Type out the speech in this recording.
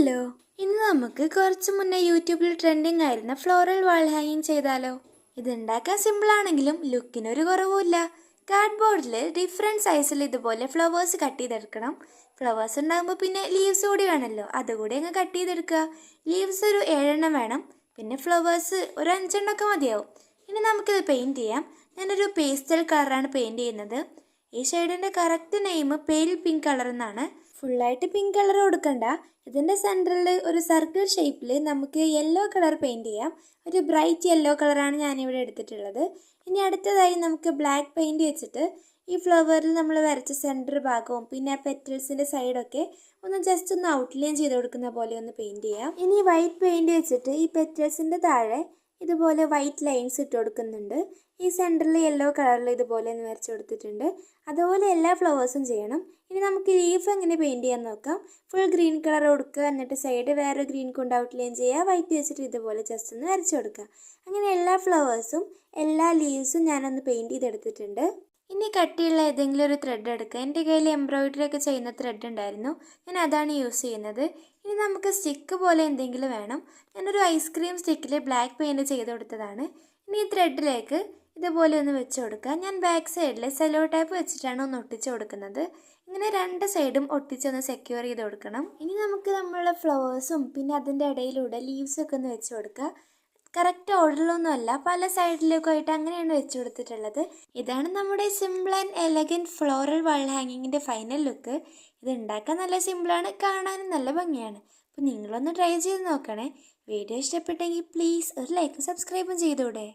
Hello, ഇന്ന് നമുക്ക് കുറച്ച് മുന്നേ യൂട്യൂബിൽ ട്രെൻഡിങ് ആയിരുന്ന ഫ്ലോറൽ വാൾ ഹാങ്ങിങ് ചെയ്താലോ? ഇതുണ്ടാക്കാൻ സിമ്പിളാണെങ്കിലും ലുക്കിനൊരു കുറവുമില്ല. കാർഡ്ബോർഡിൽ ഡിഫറെൻറ്റ് സൈസിൽ ഇതുപോലെ ഫ്ലവേഴ്സ് കട്ട് ചെയ്തെടുക്കണം. ഫ്ലവേഴ്സ് ഉണ്ടാകുമ്പോൾ പിന്നെ ലീവ്സ് കൂടി വേണമല്ലോ, അതുകൂടി അങ്ങ് കട്ട് ചെയ്തെടുക്കുക. ലീവ്സ് ഒരു 7 വേണം, പിന്നെ ഫ്ലവേഴ്സ് ഒരു 5 മതിയാവും. ഇനി നമുക്കിത് പെയിൻറ്റ് ചെയ്യാം. ഞാനൊരു പേസ്റ്റൽ കളറാണ് പെയിൻറ്റ് ചെയ്യുന്നത്. ഈ ഷെയ്ഡിൻ്റെ correct name pale pink colour എന്നാണ്. ഫുള്ളായിട്ട് പിങ്ക് കളർ കൊടുക്കണ്ട. ഇതിൻ്റെ സെൻറ്ററിൽ ഒരു സർക്കിൾ ഷേപ്പിൽ നമുക്ക് യെല്ലോ കളർ പെയിൻറ്റ് ചെയ്യാം. ഒരു ബ്രൈറ്റ് യെല്ലോ കളറാണ് ഞാനിവിടെ എടുത്തിട്ടുള്ളത്. ഇനി അടുത്തതായി നമുക്ക് ബ്ലാക്ക് പെയിൻറ്റ് വെച്ചിട്ട് ഈ ഫ്ലവറിൽ നമ്മൾ വരച്ച സെൻറ്റർ ഭാഗവും പിന്നെ പെറ്റൽസിൻ്റെ സൈഡൊക്കെ ജസ്റ്റ് ഒന്ന് ഔട്ട്ലൈൻ ചെയ്ത് കൊടുക്കുന്ന പോലെ ഒന്ന് പെയിൻറ്റ് ചെയ്യാം. ഇനി വൈറ്റ് പെയിൻറ്റ് വെച്ചിട്ട് ഈ പെറ്റൽസിൻ്റെ താഴെ ഇതുപോലെ വൈറ്റ് ലൈൻസ് ഇട്ട് കൊടുക്കുന്നുണ്ട്. ഈ സെൻറ്ററിൽ യെല്ലോ കളറിൽ ഇതുപോലെ ഒന്ന് വരച്ച് കൊടുത്തിട്ടുണ്ട്. അതുപോലെ എല്ലാ ഫ്ലവേഴ്സും ചെയ്യണം. ഇനി നമുക്ക് ലീഫ് എങ്ങനെ പെയിൻറ്റ് ചെയ്യാൻ നോക്കാം. ഫുൾ ഗ്രീൻ കളർ കൊടുക്കുക, എന്നിട്ട് സൈഡ് വേറെ ഗ്രീൻ കൊണ്ട് ഔട്ട്ലൈൻ ചെയ്യുക. വൈറ്റ് വെച്ചിട്ട് ഇതുപോലെ ജസ്റ്റ് ഒന്ന് വരച്ച് കൊടുക്കുക. അങ്ങനെ എല്ലാ ഫ്ലവേഴ്സും എല്ലാ ലീവ്സും ഞാനൊന്ന് പെയിൻറ്റ് ചെയ്തെടുത്തിട്ടുണ്ട്. ഇനി കട്ടിയുള്ള ഏതെങ്കിലും ഒരു ത്രെഡ് എടുക്കുക. എൻ്റെ കയ്യിൽ എംബ്രോയിഡറി ഒക്കെ ചെയ്യുന്ന ത്രെഡ് ഉണ്ടായിരുന്നു, ഞാൻ അതാണ് യൂസ് ചെയ്യുന്നത്. ഇനി നമുക്ക് സ്റ്റിക്ക് പോലെ എന്തെങ്കിലും വേണം. ഞാനൊരു ഐസ്ക്രീം സ്റ്റിക്കിൽ ബ്ലാക്ക് പെയിൻറ്റ് ചെയ്ത് കൊടുത്തതാണ്. ഇനി ഈ ത്രെഡിലേക്ക് ഇതുപോലെ ഒന്ന് വെച്ച് കൊടുക്കുക. ഞാൻ ബാക്ക് സൈഡിൽ സെല്ലോ ടേപ്പ് വെച്ചിട്ടാണ് ഒന്ന് ഒട്ടിച്ച് കൊടുക്കുന്നത്. ഇങ്ങനെ 2 സൈഡും ഒട്ടിച്ചൊന്ന് സെക്യൂർ ചെയ്ത് കൊടുക്കണം. ഇനി നമുക്ക് നമ്മളുടെ ഫ്ലവേഴ്സും പിന്നെ അതിൻ്റെ ഇടയിലൂടെ ലീവ്സൊക്കെ ഒന്ന് വെച്ച് കൊടുക്കുക. കറക്റ്റ് ഓർഡറിലൊന്നുമല്ല, പല സൈഡിലേക്കും ആയിട്ട് അങ്ങനെയാണ് വെച്ച് കൊടുത്തിട്ടുള്ളത്. ഇതാണ് നമ്മുടെ simple and elegant floral wall ഹാങ്ങിങ്ങിൻ്റെ ഫൈനൽ ലുക്ക്. ഇത് ഉണ്ടാക്കാൻ നല്ല സിമ്പിളാണ്, കാണാനും നല്ല ഭംഗിയാണ്. അപ്പോൾ നിങ്ങളൊന്ന് ട്രൈ ചെയ്ത് നോക്കണേ. വീഡിയോ ഇഷ്ടപ്പെട്ടെങ്കിൽ പ്ലീസ് ഒരു ലൈക്കും സബ്സ്ക്രൈബും ചെയ്തൂടെ.